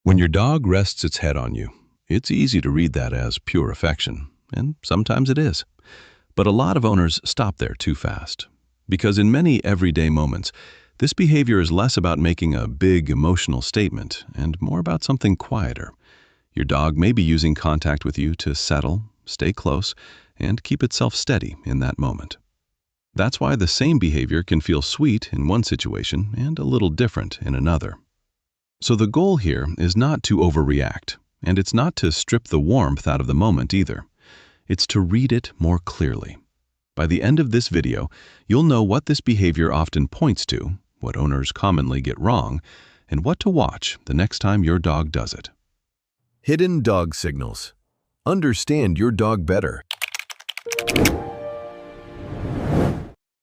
When your dog rests its head on you, it's easy to read that as pure affection, and sometimes it is. But a lot of owners stop there too fast. Because in many everyday moments, this behavior is less about making a big emotional statement and more about something quieter. Your dog may be using contact with you to settle, stay close, and keep itself steady in that moment. That's why the same behavior can feel sweet in one situation and a little different in another. So the goal here is not to overreact, and it's not to strip the warmth out of the moment either. It's to read it more clearly. By the end of this video, you'll know what this behavior often points to, what owners commonly get wrong, and what to watch the next time your dog does it. Hidden dog signals. Understand your dog better.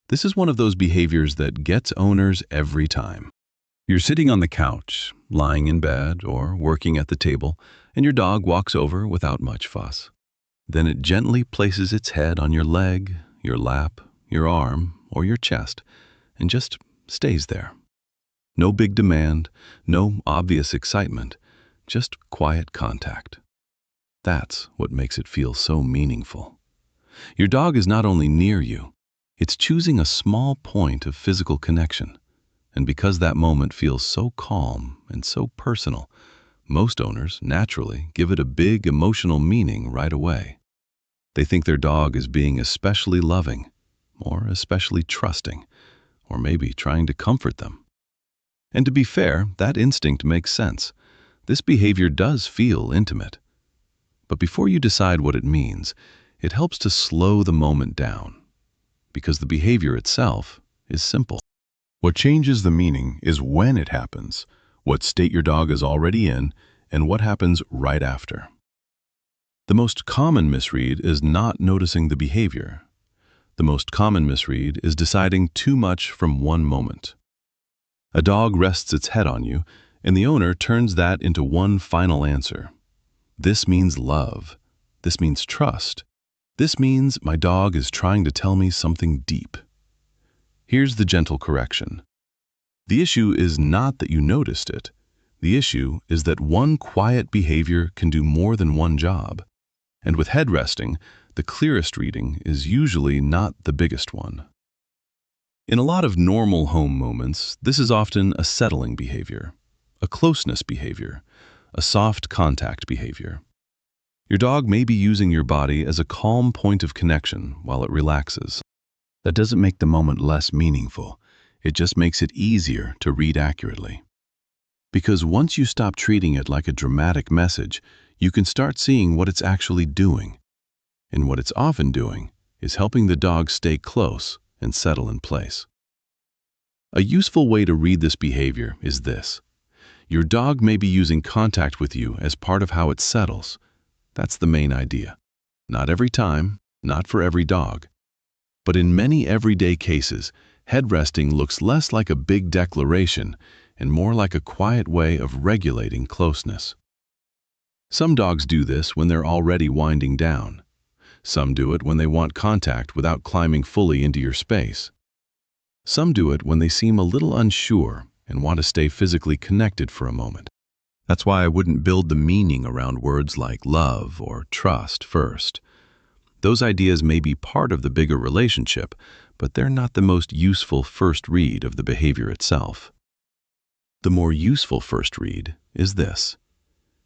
This is one of those behaviors that gets owners every time. You're sitting on the couch, lying in bed, or working at the table, and your dog walks over without much fuss. Then it gently places its head on your leg, your lap, your arm, or your chest, and just stays there. No big demand, no obvious excitement, just quiet contact. That's what makes it feel so meaningful. Your dog is not only near you, it's choosing a small point of physical connection. And because that moment feels so calm and so personal, most owners naturally give it a big emotional meaning right away. They think their dog is being especially loving, or especially trusting, or maybe trying to comfort them. And to be fair, that instinct makes sense. This behavior does feel intimate. But before you decide what it means, it helps to slow the moment down, because the behavior itself is simple. What changes the meaning is when it happens, what state your dog is already in, and what happens right after. The most common misread is not noticing the behavior. The most common misread is deciding too much from one moment. A dog rests its head on you, and the owner turns that into one final answer. This means love. This means trust. This means my dog is trying to tell me something deep. Here's the gentle correction. The issue is not that you noticed it. The issue is that one quiet behavior can do more than one job. And with head resting, the clearest reading is usually not the biggest one. In a lot of normal home moments, this is often a settling behavior, a closeness behavior, a soft contact behavior. Your dog may be using your body as a calm point of connection while it relaxes. That doesn't make the moment less meaningful. It just makes it easier to read accurately. Because once you stop treating it like a dramatic message, you can start seeing what it's actually doing. And what it's often doing is helping the dog stay close and settle in place. A useful way to read this behavior is this. Your dog may be using contact with you as part of how it settles. That's the main idea. Not every time, not for every dog. But in many everyday cases, head resting looks less like a big declaration and more like a quiet way of regulating closeness. Some dogs do this when they're already winding down. Some do it when they want contact without climbing fully into your space. Some do it when they seem a little unsure and want to stay physically connected for a moment. That's why I wouldn't build the meaning around words like love or trust first. Those ideas may be part of the bigger relationship, but they're not the most useful first read of the behavior itself. The more useful first read is this.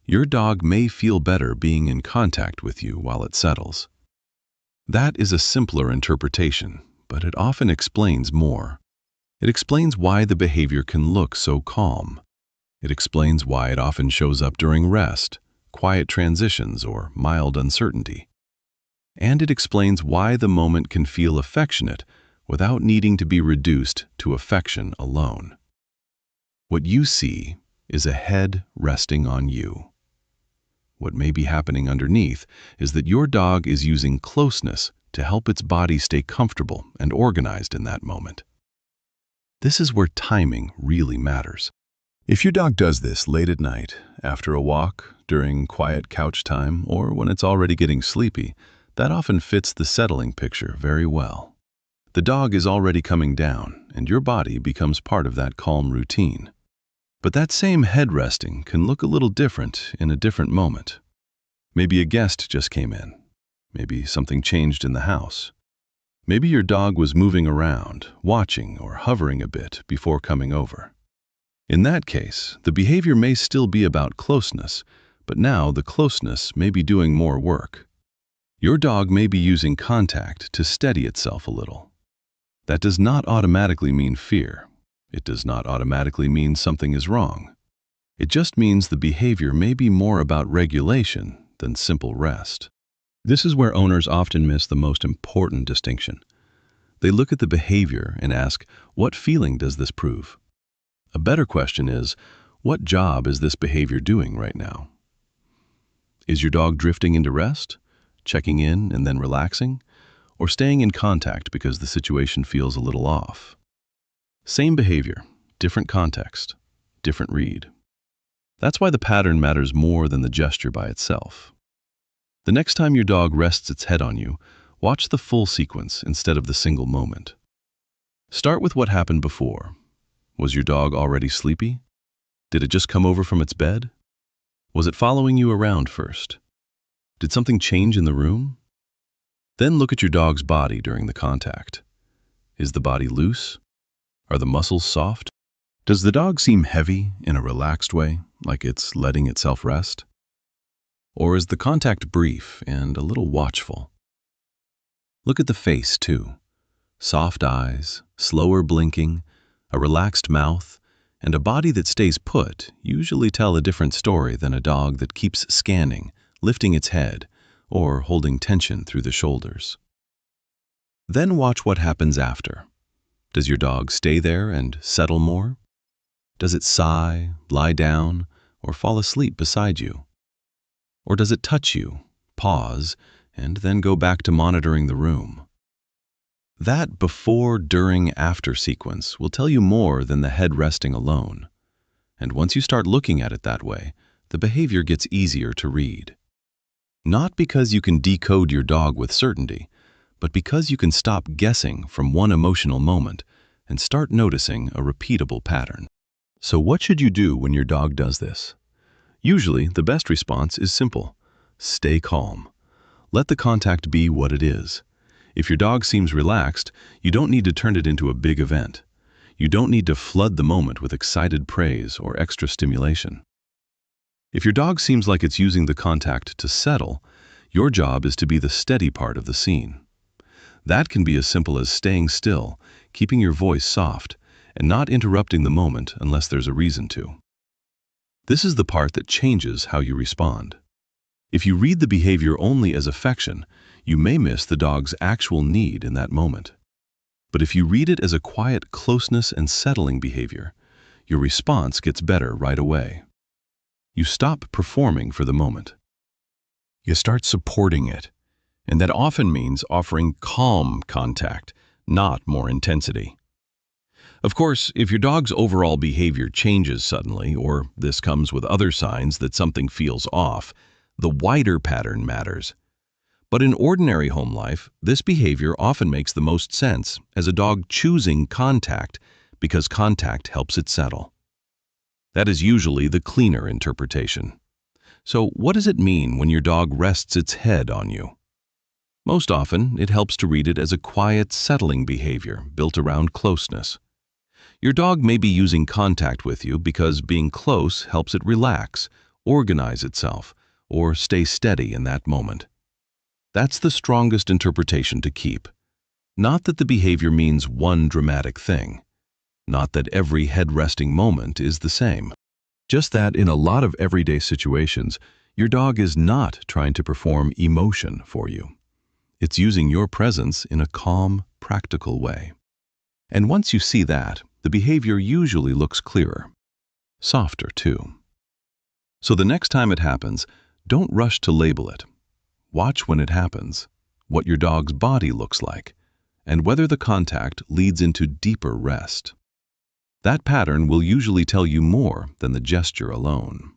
Your dog may feel better being in contact with you while it settles. That is a simpler interpretation, but it often explains more. It explains why the behavior can look so calm. It explains why it often shows up during rest, quiet transitions, or mild uncertainty. And it explains why the moment can feel affectionate without needing to be reduced to affection alone. What you see is a head resting on you. What may be happening underneath is that your dog is using closeness to help its body stay comfortable and organized in that moment. This is where timing really matters. If your dog does this late at night, after a walk, during quiet couch time, or when it's already getting sleepy, that often fits the settling picture very well. The dog is already coming down, and your body becomes part of that calm routine. But that same head resting can look a little different in a different moment. Maybe a guest just came in. Maybe something changed in the house. Maybe your dog was moving around, watching or hovering a bit before coming over. In that case, the behavior may still be about closeness, but now the closeness may be doing more work. Your dog may be using contact to steady itself a little. That does not automatically mean fear. It does not automatically mean something is wrong. It just means the behavior may be more about regulation than simple rest. This is where owners often miss the most important distinction. They look at the behavior and ask, what feeling does this prove? A better question is, what job is this behavior doing right now? Is your dog drifting into rest, checking in and then relaxing, or staying in contact because the situation feels a little off? Same behavior, different context, different read. That's why the pattern matters more than the gesture by itself. The next time your dog rests its head on you, watch the full sequence instead of the single moment. Start with what happened before. Was your dog already sleepy? Did it just come over from its bed? Was it following you around first? Did something change in the room? Then look at your dog's body during the contact. Is the body loose? Are the muscles soft? Does the dog seem heavy in a relaxed way, like it's letting itself rest? Or is the contact brief and a little watchful? Look at the face, too. Soft eyes, slower blinking, a relaxed mouth, and a body that stays put usually tell a different story than a dog that keeps scanning, lifting its head, or holding tension through the shoulders. Then watch what happens after. Does your dog stay there and settle more? Does it sigh, lie down, or fall asleep beside you? Or does it touch you, pause, and then go back to monitoring the room? That before, during, after sequence will tell you more than the head resting alone. And once you start looking at it that way, the behavior gets easier to read. Not because you can decode your dog with certainty, but because you can stop guessing from one emotional moment and start noticing a repeatable pattern. So what should you do when your dog does this? Usually, the best response is simple. Stay calm. Let the contact be what it is. If your dog seems relaxed, you don't need to turn it into a big event. You don't need to flood the moment with excited praise or extra stimulation. If your dog seems like it's using the contact to settle, your job is to be the steady part of the scene. That can be as simple as staying still, keeping your voice soft, and not interrupting the moment unless there's a reason to. This is the part that changes how you respond. If you read the behavior only as affection, you may miss the dog's actual need in that moment. But if you read it as a quiet closeness and settling behavior, your response gets better right away. You stop performing for the moment. You start supporting it. And that often means offering calm contact, not more intensity. Of course, if your dog's overall behavior changes suddenly, or this comes with other signs that something feels off, the wider pattern matters. But in ordinary home life, this behavior often makes the most sense as a dog choosing contact because contact helps it settle. That is usually the cleaner interpretation. So what does it mean when your dog rests its head on you? Most often, it helps to read it as a quiet, settling behavior built around closeness. Your dog may be using contact with you because being close helps it relax, organize itself, or stay steady in that moment. That's the strongest interpretation to keep. Not that the behavior means one dramatic thing. Not that every head-resting moment is the same. Just that in a lot of everyday situations, your dog is not trying to perform emotion for you. It's using your presence in a calm, practical way. And once you see that, the behavior usually looks clearer. Softer, too. So the next time it happens, don't rush to label it. Watch when it happens, what your dog's body looks like, and whether the contact leads into deeper rest. That pattern will usually tell you more than the gesture alone.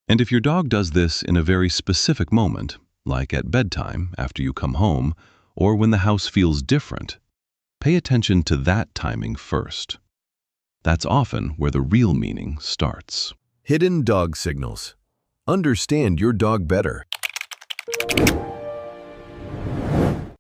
And if your dog does this in a very specific moment, like at bedtime after you come home, or when the house feels different, pay attention to that timing first. That's often where the real meaning starts. Hidden dog signals. Understand your dog better.